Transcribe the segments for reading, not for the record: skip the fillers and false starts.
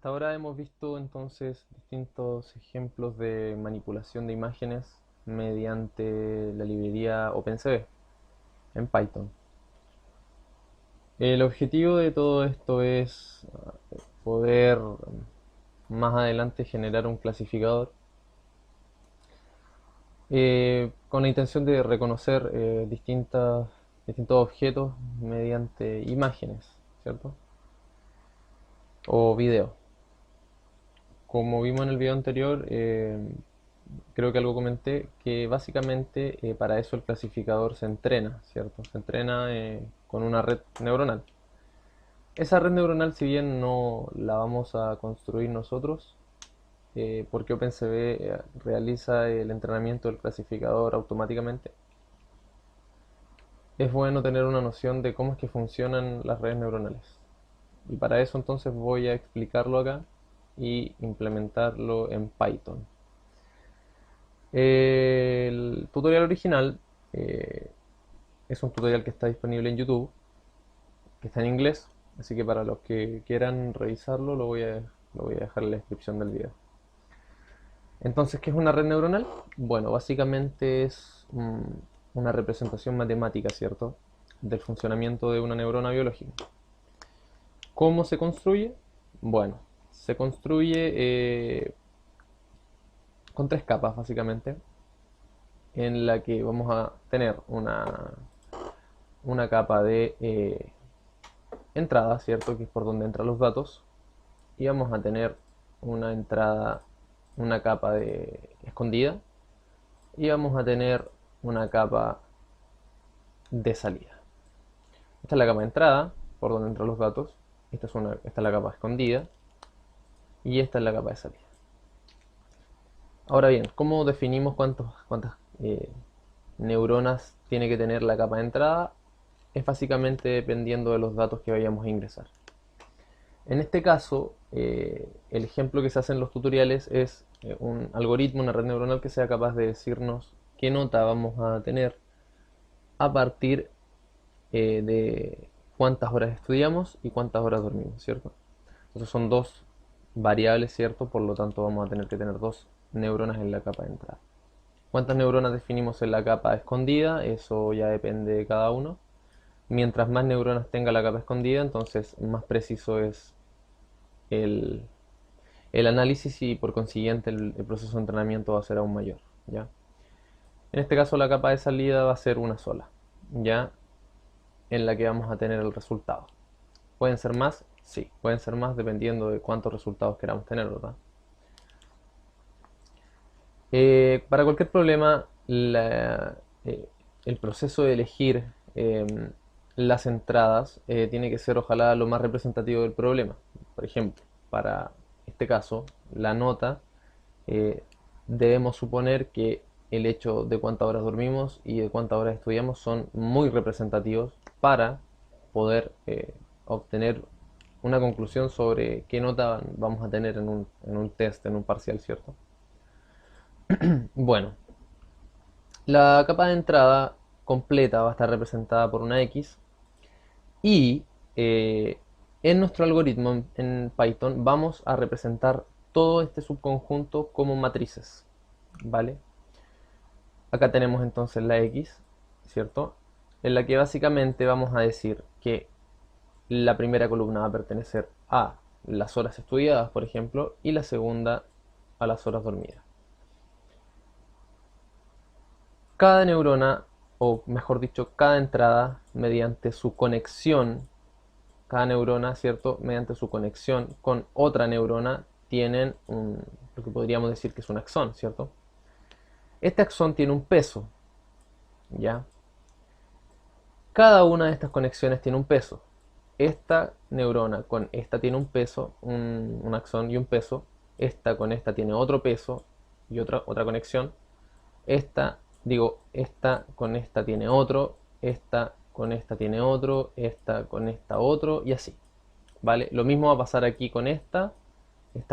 Hasta ahora hemos visto entonces distintos ejemplos de manipulación de imágenes mediante la librería OpenCV en Python. El objetivo de todo esto es poder más adelante generar un clasificador con la intención de reconocer distintos objetos mediante imágenes, ¿cierto? O video. Como vimos en el video anterior, creo que algo comenté, que básicamente para eso el clasificador se entrena, ¿cierto? Se entrena con una red neuronal. Esa red neuronal, si bien no la vamos a construir nosotros, porque OpenCV realiza el entrenamiento del clasificador automáticamente, es bueno tener una noción de cómo es que funcionan las redes neuronales. Y para eso entonces voy a explicarlo acá y implementarlo en Python. El tutorial original es un tutorial que está disponible en YouTube, que está en inglés, así que para los que quieran revisarlo lo voy a dejar en la descripción del video. Entonces, ¿qué es una red neuronal? Bueno, básicamente es una representación matemática, ¿cierto? Del funcionamiento de una neurona biológica. ¿Cómo se construye? Bueno, se construye con tres capas, básicamente, en la que vamos a tener una capa de entrada, ¿cierto? Que es por donde entran los datos. Y vamos a tener una entrada, una capa de escondida. Y vamos a tener una capa de salida. Esta es la capa de entrada, por donde entran los datos. Esta es la capa escondida. Y esta es la capa de salida. Ahora bien, ¿cómo definimos cuántas neuronas tiene que tener la capa de entrada? Es básicamente dependiendo de los datos que vayamos a ingresar. En este caso, el ejemplo que se hace en los tutoriales es un algoritmo, una red neuronal que sea capaz de decirnos qué nota vamos a tener a partir de cuántas horas estudiamos y cuántas horas dormimos, ¿cierto? Entonces son dos variables, ¿cierto? Por lo tanto vamos a tener que tener dos neuronas en la capa de entrada. ¿Cuántas neuronas definimos en la capa escondida? Eso ya depende de cada uno. Mientras más neuronas tenga la capa escondida, entonces más preciso es el, el análisis y por consiguiente el proceso de entrenamiento va a ser aún mayor, ¿ya? En este caso la capa de salida va a ser una sola, ¿ya? En la que vamos a tener el resultado. ¿Pueden ser más? Sí, pueden ser más dependiendo de cuántos resultados queramos tener, ¿verdad? Para cualquier problema, el proceso de elegir las entradas tiene que ser ojalá lo más representativo del problema. Por ejemplo, para este caso, la nota, eh, debemos suponer que el hecho de cuántas horas dormimos y de cuántas horas estudiamos son muy representativos para poder obtener una conclusión sobre qué nota vamos a tener en un test, en un parcial, ¿cierto? Bueno, la capa de entrada completa va a estar representada por una X y eh, en nuestro algoritmo en Python vamos a representar todo este subconjunto como matrices, ¿vale? Acá tenemos entonces la X, ¿cierto? En la que básicamente vamos a decir que la primera columna va a pertenecer a las horas estudiadas, por ejemplo, y la segunda a las horas dormidas. Cada neurona, o mejor dicho, cada entrada, mediante su conexión, cada neurona, ¿cierto? Mediante su conexión con otra neurona, tienen lo que podríamos decir que es un axón, ¿cierto? Este axón tiene un peso, ¿ya? Cada una de estas conexiones tiene un peso. Esta neurona con esta tiene un peso, un axón y un peso. Esta con esta tiene otro peso y otra conexión. Esta con esta tiene otro, esta con esta tiene otro, esta con esta otro y así. ¿Vale? Lo mismo va a pasar aquí con esta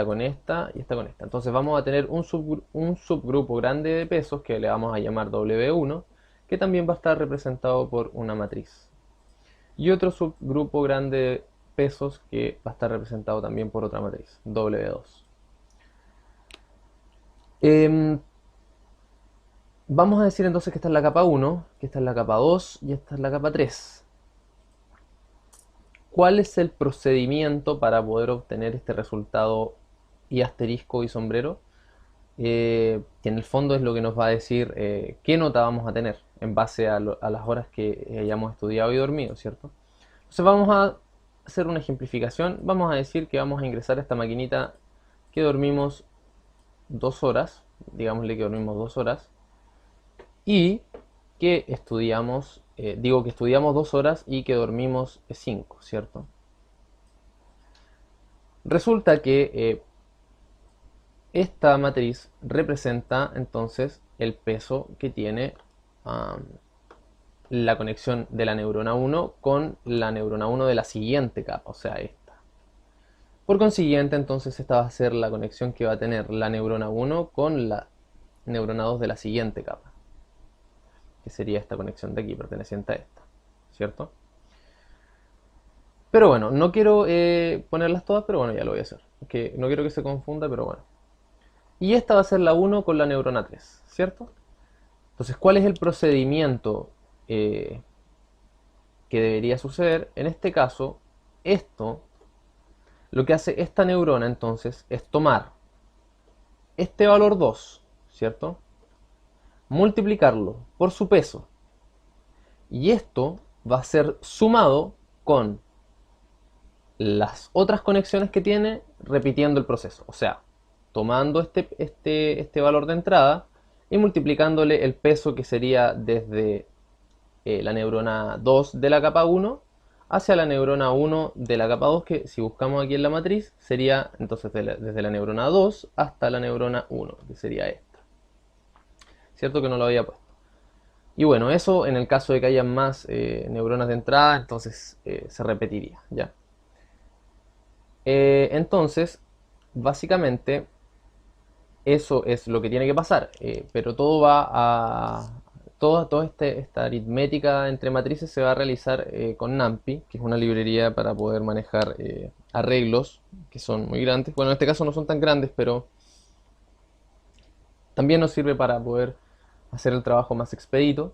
con esta y esta con esta. Entonces vamos a tener un subgrupo grande de pesos que le vamos a llamar W1, que también va a estar representado por una matriz. Y otro subgrupo grande pesos, que va a estar representado también por otra matriz, W2. Vamos a decir entonces que esta es la capa 1, que esta es la capa 2 y esta es la capa 3. ¿Cuál es el procedimiento para poder obtener este resultado y asterisco y sombrero? Que en el fondo es lo que nos va a decir qué nota vamos a tener en base a las horas que hayamos estudiado y dormido, ¿cierto? Entonces vamos a hacer una ejemplificación. Vamos a decir que vamos a ingresar a esta maquinita que dormimos 2 horas, digámosle que dormimos 2 horas, y que estudiamos, que estudiamos 2 horas y que dormimos 5, ¿cierto? Resulta que esta matriz representa entonces el peso que tiene la conexión de la neurona 1 con la neurona 1 de la siguiente capa, o sea, esta. Por consiguiente, entonces esta va a ser la conexión que va a tener la neurona 1 con la neurona 2 de la siguiente capa, que sería esta conexión de aquí, perteneciente a esta, ¿cierto? Pero bueno, no quiero ponerlas todas, pero bueno, ya lo voy a hacer. Que no quiero que se confunda, pero bueno. Y esta va a ser la 1 con la neurona 3, ¿cierto? Entonces, ¿cuál es el procedimiento que debería suceder? En este caso, lo que hace esta neurona entonces es tomar este valor 2, ¿cierto? Multiplicarlo por su peso. Y esto va a ser sumado con las otras conexiones que tiene repitiendo el proceso. O sea, tomando este valor de entrada y multiplicándole el peso, que sería desde la neurona 2 de la capa 1 hacia la neurona 1 de la capa 2, que si buscamos aquí en la matriz sería entonces desde la neurona 2 hasta la neurona 1, que sería esta. Cierto que no lo había puesto. Y bueno, eso en el caso de que haya más neuronas de entrada, entonces se repetiría, ¿ya? Entonces, básicamente, eso es lo que tiene que pasar, pero todo va a... Toda esta aritmética entre matrices se va a realizar con NumPy, que es una librería para poder manejar arreglos que son muy grandes. Bueno, en este caso no son tan grandes, pero también nos sirve para poder hacer el trabajo más expedito.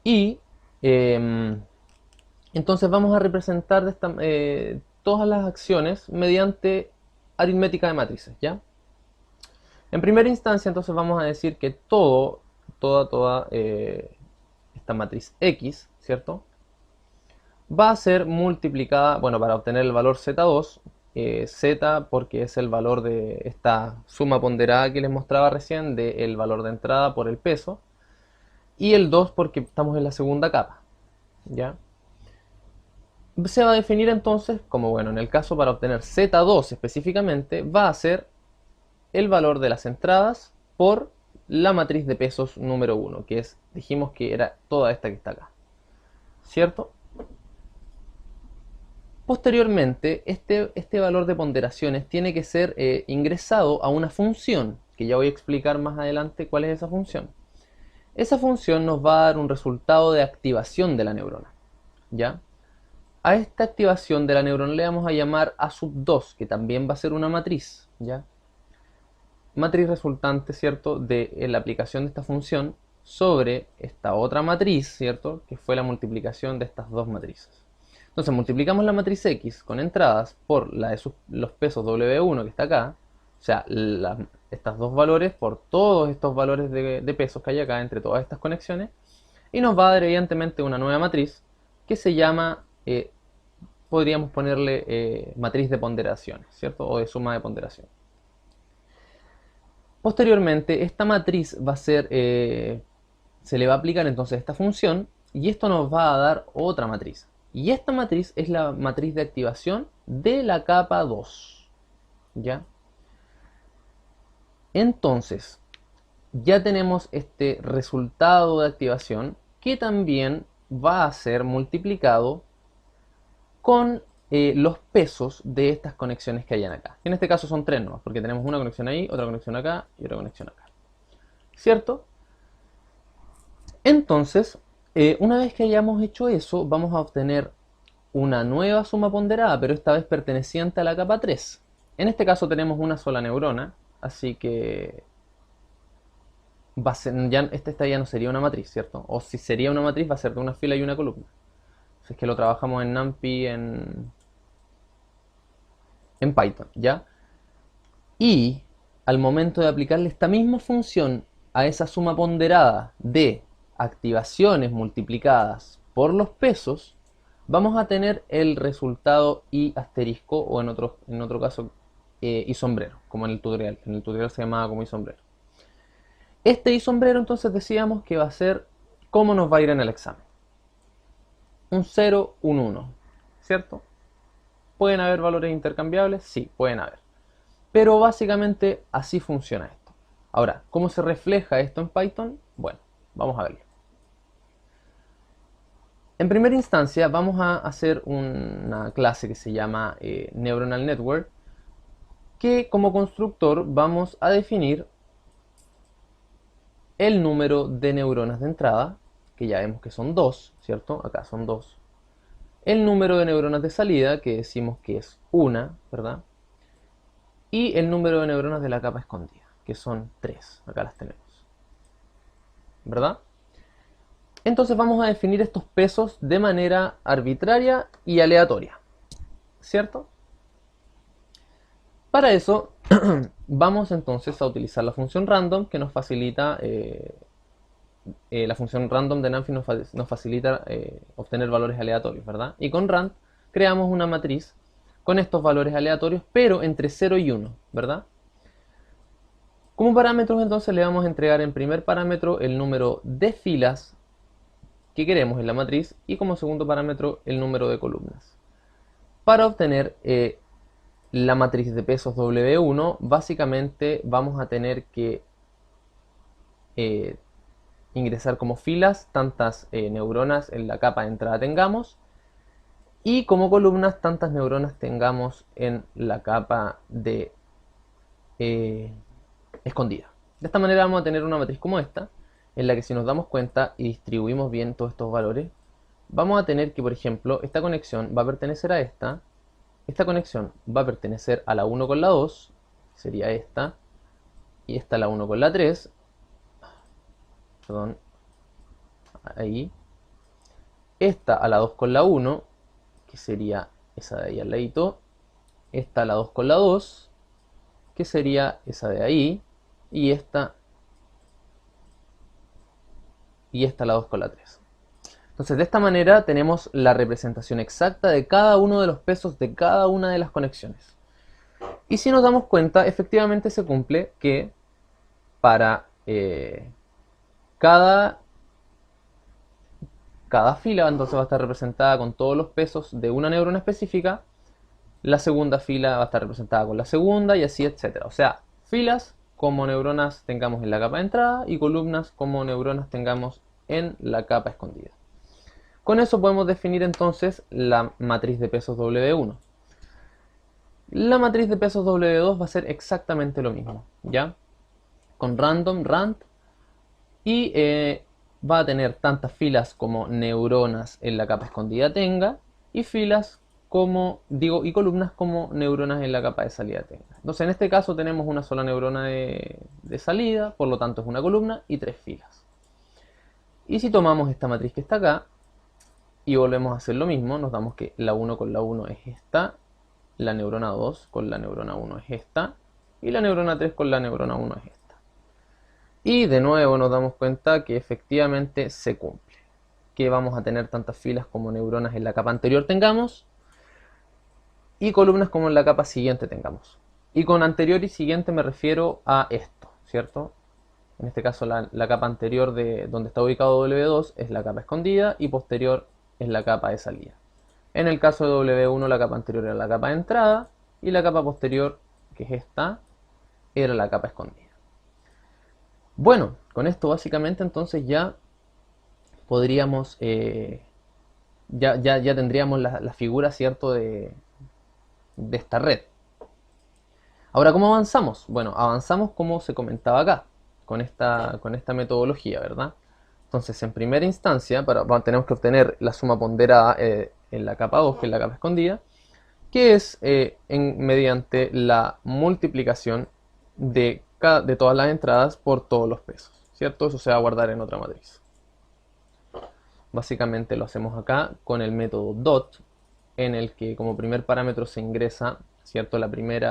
Y entonces vamos a representar todas las acciones mediante aritmética de matrices, ¿ya? En primera instancia, entonces vamos a decir que toda esta matriz X, ¿cierto? Va a ser multiplicada, bueno, para obtener el valor Z2, Z porque es el valor de esta suma ponderada que les mostraba recién, del valor de entrada por el peso, y el 2 porque estamos en la segunda capa, ¿ya? Se va a definir entonces como, bueno, en el caso para obtener Z2 específicamente, va a ser el valor de las entradas por la matriz de pesos número 1, que es, dijimos que era toda esta que está acá, ¿cierto? Posteriormente, este valor de ponderaciones tiene que ser ingresado a una función, que ya voy a explicar más adelante cuál es esa función. Esa función nos va a dar un resultado de activación de la neurona, ¿ya? A esta activación de la neurona le vamos a llamar A sub 2, que también va a ser una matriz, ¿ya? Matriz resultante, ¿cierto?, de la aplicación de esta función sobre esta otra matriz, ¿cierto?, que fue la multiplicación de estas dos matrices. Entonces multiplicamos la matriz X con entradas por la de los pesos W1 que está acá, o sea, estos dos valores por todos estos valores de pesos que hay acá entre todas estas conexiones, y nos va a dar evidentemente una nueva matriz que se llama, podríamos ponerle matriz de ponderaciones, ¿cierto?, o de suma de ponderación. Posteriormente, esta matriz va a ser, se le va a aplicar entonces esta función y esto nos va a dar otra matriz. Y esta matriz es la matriz de activación de la capa 2. ¿Ya? Entonces, ya tenemos este resultado de activación que también va a ser multiplicado con los pesos de estas conexiones que hayan acá. En este caso son tres nomás, porque tenemos una conexión ahí, otra conexión acá y otra conexión acá. ¿Cierto? Entonces, una vez que hayamos hecho eso, vamos a obtener una nueva suma ponderada, pero esta vez perteneciente a la capa 3. En este caso tenemos una sola neurona, así que esta ya no sería una matriz, ¿cierto? O si sería una matriz va a ser de una fila y una columna. Si es que lo trabajamos en NumPy en Python, ¿ya? Y al momento de aplicarle esta misma función a esa suma ponderada de activaciones multiplicadas por los pesos, vamos a tener el resultado y asterisco, o en otro caso y sombrero, como en el tutorial. En el tutorial se llamaba como y sombrero. Este y sombrero entonces decíamos que va a ser cómo nos va a ir en el examen. Un 0, un 1, ¿cierto? ¿Pueden haber valores intercambiables? Sí, pueden haber. Pero básicamente así funciona esto. Ahora, ¿cómo se refleja esto en Python? Bueno, vamos a verlo. En primera instancia vamos a hacer una clase que se llama Neuronal Network, que como constructor vamos a definir el número de neuronas de entrada, que ya vemos que son 2, ¿cierto? Acá son 2. El número de neuronas de salida, que decimos que es 1, ¿verdad? Y el número de neuronas de la capa escondida, que son 3. Acá las tenemos, ¿verdad? Entonces vamos a definir estos pesos de manera arbitraria y aleatoria, ¿cierto? Para eso vamos entonces a utilizar la función random, que nos facilita, la función random de NumPy nos facilita obtener valores aleatorios, ¿verdad? Y con rand creamos una matriz con estos valores aleatorios, pero entre 0 y 1, ¿verdad? Como parámetros entonces le vamos a entregar en primer parámetro el número de filas que queremos en la matriz y como segundo parámetro el número de columnas. Para obtener la matriz de pesos W1, básicamente vamos a tener que ingresar como filas tantas neuronas en la capa de entrada tengamos y como columnas tantas neuronas tengamos en la capa de escondida. De esta manera vamos a tener una matriz como esta, en la que si nos damos cuenta y distribuimos bien todos estos valores, vamos a tener que, por ejemplo, esta conexión va a pertenecer a esta conexión va a pertenecer a la 1 con la 2, que sería esta, y esta la 1 con la 3, perdón, ahí, esta a la 2 con la 1, que sería esa de ahí al ladito, esta a la 2 con la 2, que sería esa de ahí, y esta a la 2 con la 3. Entonces de esta manera tenemos la representación exacta de cada uno de los pesos de cada una de las conexiones. Y si nos damos cuenta, efectivamente se cumple que para cada fila entonces va a estar representada con todos los pesos de una neurona específica, la segunda fila va a estar representada con la segunda y así, etcétera. O sea, filas como neuronas tengamos en la capa de entrada y columnas como neuronas tengamos en la capa escondida. Con eso podemos definir entonces la matriz de pesos W1. La matriz de pesos W2 va a ser exactamente lo mismo, ¿ya? Con random, rand, y va a tener tantas filas como neuronas en la capa escondida tenga, y filas como, y columnas como neuronas en la capa de salida tenga. Entonces en este caso tenemos una sola neurona de salida, por lo tanto es una columna y 3 filas. Y si tomamos esta matriz que está acá, y volvemos a hacer lo mismo, nos damos que la 1 con la 1 es esta, la neurona 2 con la neurona 1 es esta, y la neurona 3 con la neurona 1 es esta. Y de nuevo nos damos cuenta que efectivamente se cumple, que vamos a tener tantas filas como neuronas en la capa anterior tengamos, y columnas como en la capa siguiente tengamos. Y con anterior y siguiente me refiero a esto, ¿cierto? En este caso la capa anterior de donde está ubicado W2 es la capa escondida y posterior es la capa de salida. En el caso de W1 la capa anterior era la capa de entrada y la capa posterior, que es esta, era la capa escondida. Bueno, con esto básicamente entonces ya podríamos, ya tendríamos la figura, ¿cierto?, de esta red. Ahora, ¿cómo avanzamos? Bueno, avanzamos como se comentaba acá, con esta metodología, ¿verdad? Entonces, en primera instancia, tenemos que obtener la suma ponderada en la capa 2, que es la capa escondida, que es mediante la multiplicación de todas las entradas por todos los pesos, ¿cierto? Eso se va a guardar en otra matriz. Básicamente lo hacemos acá con el método dot, en el que como primer parámetro se ingresa, ¿cierto? El primer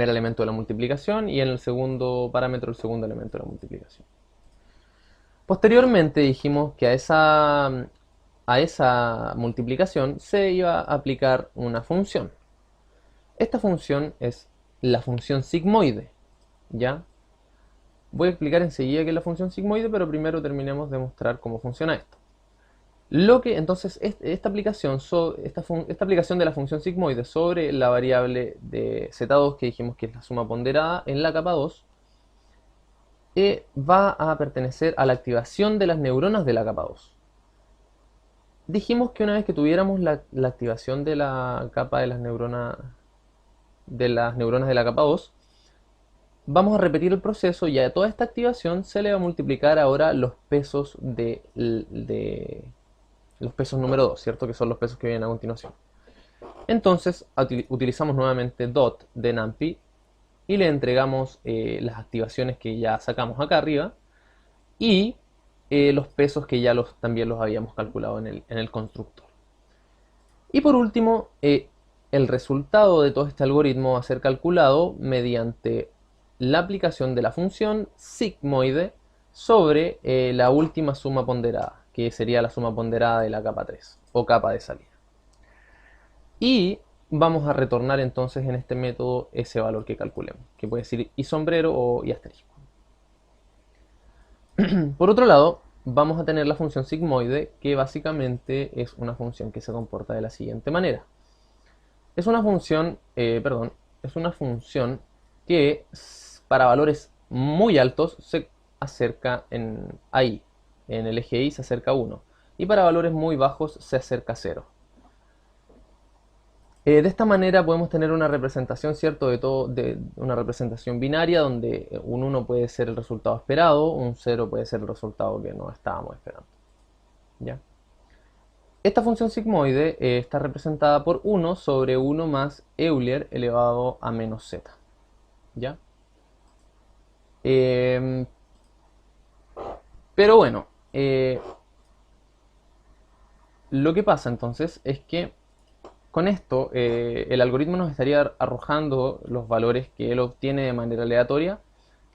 elemento de la multiplicación, y en el segundo parámetro el segundo elemento de la multiplicación. Posteriormente dijimos que a esa multiplicación se iba a aplicar una función. Esta función es la función sigmoide, ¿ya? Voy a explicar enseguida qué es la función sigmoide, pero primero terminemos de mostrar cómo funciona esto. Entonces, esta aplicación de la función sigmoide sobre la variable de z2, que dijimos que es la suma ponderada en la capa 2, va a pertenecer a la activación de las neuronas de la capa 2. Dijimos que una vez que tuviéramos la activación de la capa de las neuronas de la capa 2, vamos a repetir el proceso, y a toda esta activación se le va a multiplicar ahora los pesos los pesos número 2, ¿cierto? Que son los pesos que vienen a continuación. Entonces utilizamos nuevamente dot de numpy y le entregamos las activaciones que ya sacamos acá arriba y los pesos que ya también los habíamos calculado en el constructor. Y por último, el resultado de todo este algoritmo va a ser calculado mediante la aplicación de la función sigmoide sobre la última suma ponderada, que sería la suma ponderada de la capa 3 o capa de salida. Y vamos a retornar entonces en este método ese valor que calculemos, que puede ser y sombrero o y asterisco. Por otro lado, vamos a tener la función sigmoide, que básicamente es una función que se comporta de la siguiente manera. Es una función que para valores muy altos se acerca ahí, en el eje Y se acerca a 1, y para valores muy bajos se acerca a 0. De esta manera podemos tener una representación, ¿cierto? De una representación binaria, donde un 1 puede ser el resultado esperado, un 0 puede ser el resultado que no estábamos esperando. ¿Ya? Esta función sigmoide está representada por 1 sobre 1 más Euler elevado a menos z. ¿Ya? Pero bueno, lo que pasa entonces es que con esto el algoritmo nos estaría arrojando los valores que él obtiene de manera aleatoria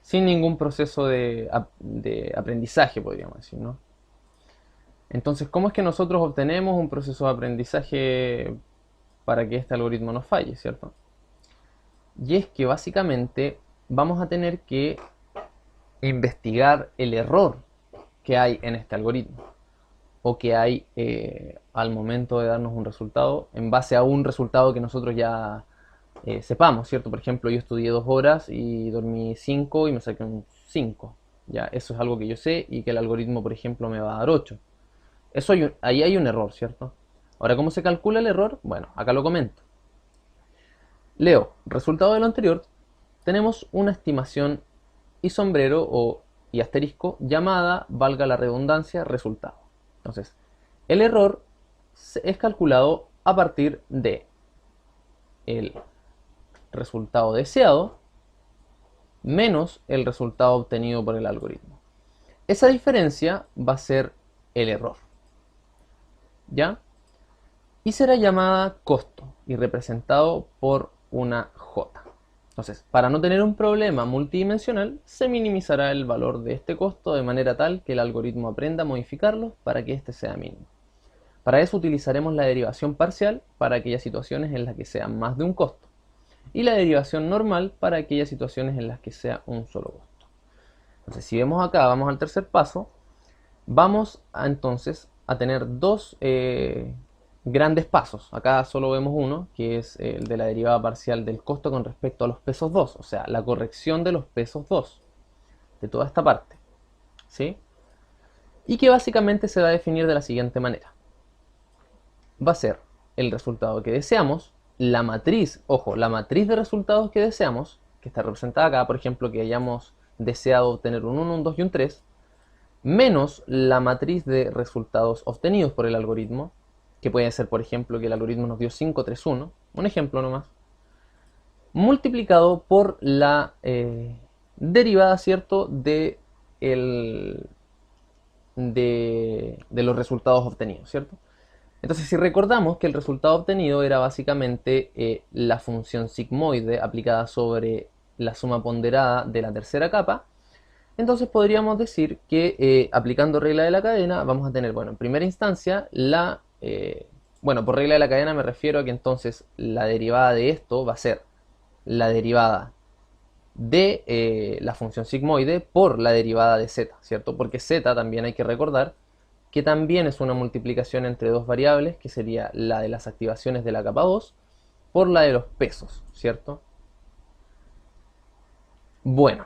sin ningún proceso de aprendizaje, podríamos decir, ¿no? Entonces, ¿cómo es que nosotros obtenemos un proceso de aprendizaje para que este algoritmo nos falle, ¿cierto? Y es que básicamente vamos a tener que investigar el error que hay en este algoritmo, o que hay al momento de darnos un resultado, en base a un resultado que nosotros ya sepamos, ¿cierto? Por ejemplo, yo estudié 2 horas y dormí 5 y me saqué un 5. Ya, eso es algo que yo sé y que el algoritmo, por ejemplo, me va a dar 8. Ahí hay un error, ¿cierto? Ahora, ¿cómo se calcula el error? Bueno, acá lo comento. Leo, resultado de lo anterior, tenemos una estimación y sombrero y asterisco llamada, valga la redundancia, resultado. Entonces, el error es calculado a partir de el resultado deseado menos el resultado obtenido por el algoritmo. Esa diferencia va a ser el error, ¿ya? Y será llamada costo y representado por una J. Entonces, para no tener un problema multidimensional, se minimizará el valor de este costo de manera tal que el algoritmo aprenda a modificarlo para que este sea mínimo. Para eso utilizaremos la derivación parcial para aquellas situaciones en las que sea más de un costo, y la derivación normal para aquellas situaciones en las que sea un solo costo. Entonces, si vemos acá, vamos al tercer paso, vamos entonces a tener dos grandes pasos. Acá solo vemos uno, que es el de la derivada parcial del costo con respecto a los pesos 2, o sea, la corrección de los pesos 2, de toda esta parte, ¿sí? Y que básicamente se va a definir de la siguiente manera. Va a ser el resultado que deseamos, la matriz, ojo, la matriz de resultados que deseamos, que está representada acá, por ejemplo, que hayamos deseado obtener un 1, un 2 y un 3, menos la matriz de resultados obtenidos por el algoritmo, que puede ser, por ejemplo, que el algoritmo nos dio 531, un ejemplo nomás, multiplicado por la derivada, ¿cierto?, de los resultados obtenidos, ¿cierto? Entonces, si recordamos que el resultado obtenido era básicamente la función sigmoide aplicada sobre la suma ponderada de la tercera capa, entonces podríamos decir que aplicando regla de la cadena vamos a tener, bueno, en primera instancia, bueno, por regla de la cadena me refiero a que entonces la derivada de esto va a ser la derivada de la función sigmoide por la derivada de z, ¿cierto? Porque z también hay que recordar que también es una multiplicación entre dos variables, que sería la de las activaciones de la capa 2 por la de los pesos, ¿cierto? Bueno,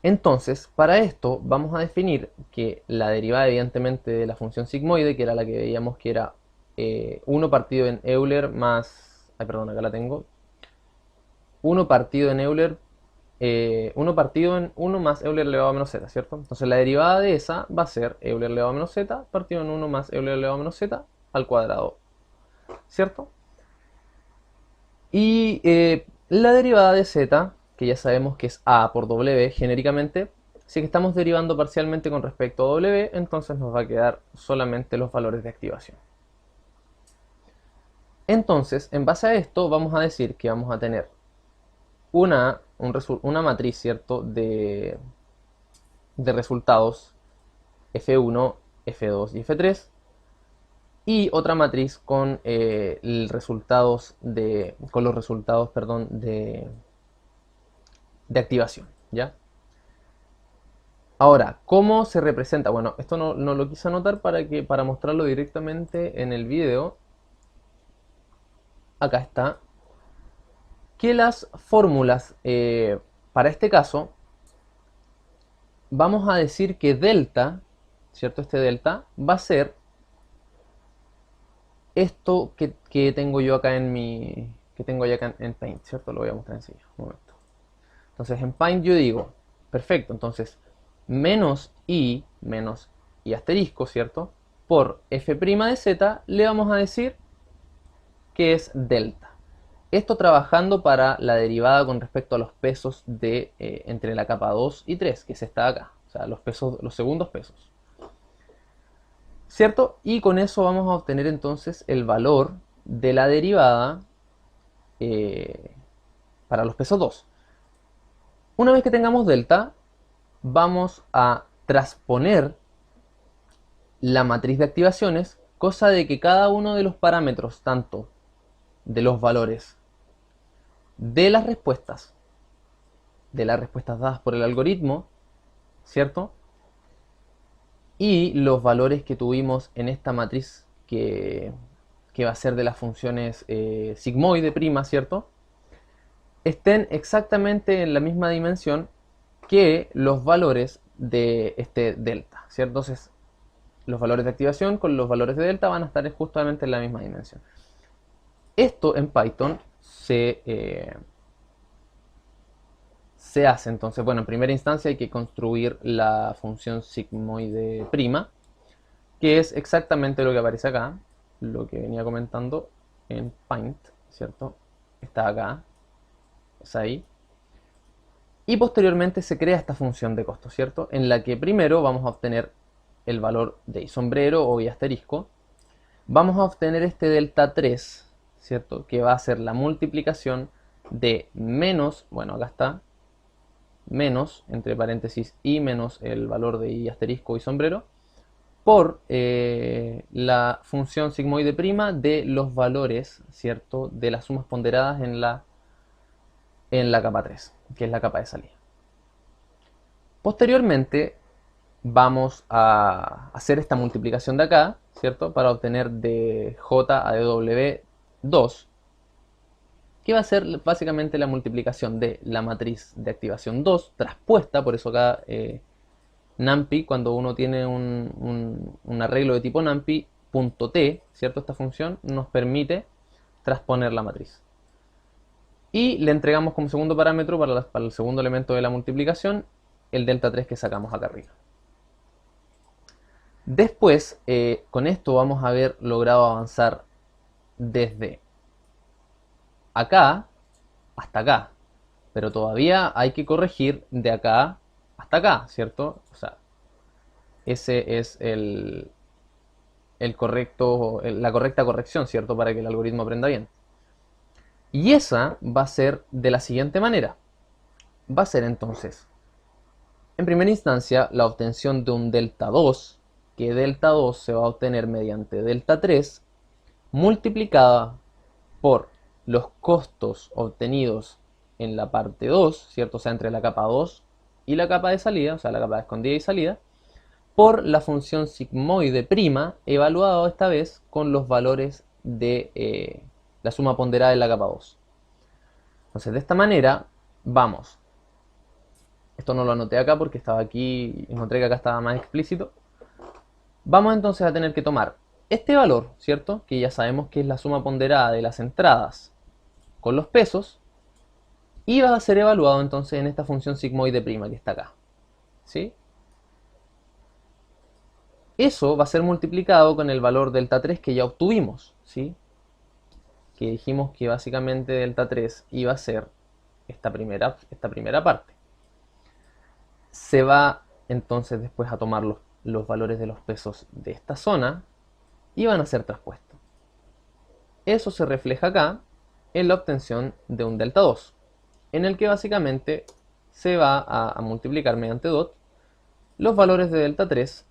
entonces para esto vamos a definir que la derivada evidentemente de la función sigmoide, que era la que veíamos que era 1 partido en Euler más... Ay, perdón, acá la tengo. 1 partido en Euler 1 partido en 1 más Euler elevado a menos z, ¿cierto? Entonces la derivada de esa va a ser Euler elevado a menos z partido en 1 más Euler elevado a menos z al cuadrado, ¿cierto? Y la derivada de z, que ya sabemos que es a por w genéricamente, si que estamos derivando parcialmente con respecto a w, entonces nos va a quedar solamente los valores de activación. Entonces, en base a esto, vamos a decir que vamos a tener una matriz, ¿cierto?, de resultados F1, F2 y F3, y otra matriz con, con los resultados, perdón, de activación, ¿ya? Ahora, ¿cómo se representa? Bueno, esto no lo quise anotar para mostrarlo directamente en el video. Acá está. Que las fórmulas para este caso, vamos a decir que delta, ¿cierto? Este delta va a ser esto que tengo yo acá que tengo ya acá en Paint, ¿cierto? Lo voy a mostrar enseguida, un momento. Entonces en Paint yo digo, perfecto, entonces menos i asterisco, ¿cierto? Por f' de z le vamos a decir que es delta. Esto trabajando para la derivada con respecto a los pesos de entre la capa 2 y 3, que es esta de acá, o sea, los segundos pesos. ¿Cierto? Y con eso vamos a obtener entonces el valor de la derivada para los pesos 2. Una vez que tengamos delta, vamos a transponer la matriz de activaciones, cosa de que cada uno de los parámetros, tanto de los valores de las respuestas dadas por el algoritmo, ¿cierto?, y los valores que tuvimos en esta matriz que va a ser de las funciones sigmoide prima, ¿cierto?, estén exactamente en la misma dimensión que los valores de este delta, ¿cierto? Entonces, los valores de activación con los valores de delta van a estar justamente en la misma dimensión. Esto en Python se hace entonces, bueno, en primera instancia hay que construir la función sigmoide prima, que es exactamente lo que aparece acá, lo que venía comentando en Paint, ¿cierto? Está acá, es ahí. Y posteriormente se crea esta función de costo, ¿cierto? En la que primero vamos a obtener el valor de i sombrero o i asterisco. Vamos a obtener este delta 3, ¿cierto? Que va a ser la multiplicación de menos, bueno, acá está, menos, entre paréntesis, i menos el valor de i asterisco y sombrero, por la función sigmoide prima de los valores, ¿cierto?, de las sumas ponderadas en la capa 3, que es la capa de salida. Posteriormente vamos a hacer esta multiplicación de acá, ¿cierto?, para obtener de j a de w 2, que va a ser básicamente la multiplicación de la matriz de activación 2 traspuesta, por eso acá NumPy, cuando uno tiene un arreglo de tipo NumPy, .t, ¿cierto? Esta función nos permite transponer la matriz. Y le entregamos como segundo parámetro para el segundo elemento de la multiplicación el delta 3 que sacamos acá arriba. Después, con esto vamos a haber logrado avanzar desde acá hasta acá. Pero todavía hay que corregir de acá hasta acá, ¿cierto? O sea, ese es la correcta corrección, ¿cierto? Para que el algoritmo aprenda bien. Y esa va a ser de la siguiente manera. Va a ser entonces, en primera instancia, la obtención de un delta 2, que delta 2 se va a obtener mediante delta 3, multiplicada por los costos obtenidos en la parte 2, ¿cierto? O sea, entre la capa 2 y la capa de salida, o sea, la capa de escondida y salida, por la función sigmoide prima, evaluado esta vez con los valores de la suma ponderada en la capa 2. Entonces, de esta manera, vamos. Esto no lo anoté acá porque estaba aquí, encontré que acá estaba más explícito. Vamos entonces a tener que tomar este valor, ¿cierto? Que ya sabemos que es la suma ponderada de las entradas con los pesos, y va a ser evaluado entonces en esta función sigmoide prima que está acá, ¿sí? Eso va a ser multiplicado con el valor delta 3 que ya obtuvimos, ¿sí? Que dijimos que básicamente delta 3 iba a ser esta primera parte. Se va entonces después a tomar los valores de los pesos de esta zona y van a ser traspuestos. Eso se refleja acá en la obtención de un delta 2, en el que básicamente se va a multiplicar mediante dot los valores de delta 3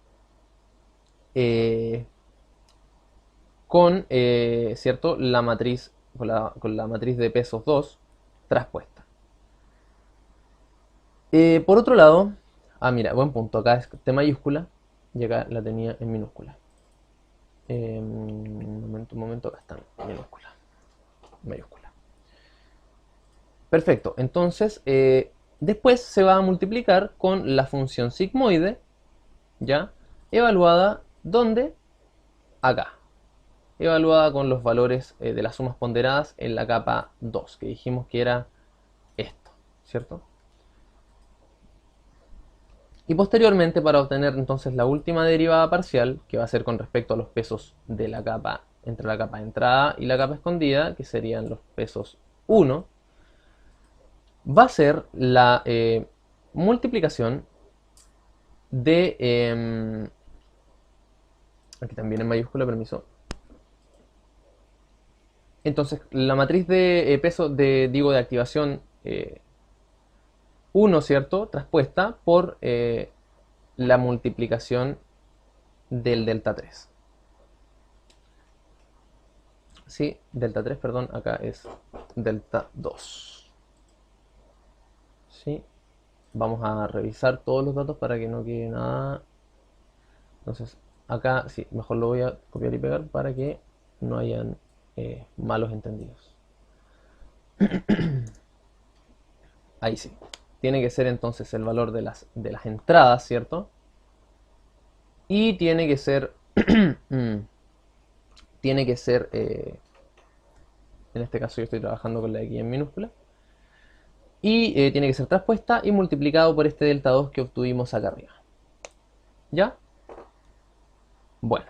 con ¿cierto? La matriz, con la matriz de pesos 2 traspuesta. Por otro lado, mira, buen punto, acá es T mayúscula y acá la tenía en minúscula. Un momento, acá está en minúscula, mayúscula. Perfecto, entonces después se va a multiplicar con la función sigmoide, ¿ya? Evaluada, ¿dónde? Acá. Evaluada con los valores de las sumas ponderadas en la capa 2, que dijimos que era esto, ¿cierto? Y posteriormente, para obtener entonces la última derivada parcial, que va a ser con respecto a los pesos de la capa, entre la capa de entrada y la capa escondida, que serían los pesos 1, va a ser la multiplicación de, aquí también en mayúscula, permiso. Entonces, la matriz de peso de activación 1, ¿cierto? Traspuesta por la multiplicación del delta 3. Sí, delta 3, perdón, acá es delta 2. ¿Sí? Vamos a revisar todos los datos para que no quede nada. Entonces, acá sí, mejor lo voy a copiar y pegar para que no hayan malos entendidos. Ahí sí. Tiene que ser entonces el valor de las entradas, ¿cierto? Y tiene que ser tiene que ser en este caso yo estoy trabajando con la X en minúscula, y tiene que ser traspuesta y multiplicado por este delta 2 que obtuvimos acá arriba. ¿Ya? Bueno,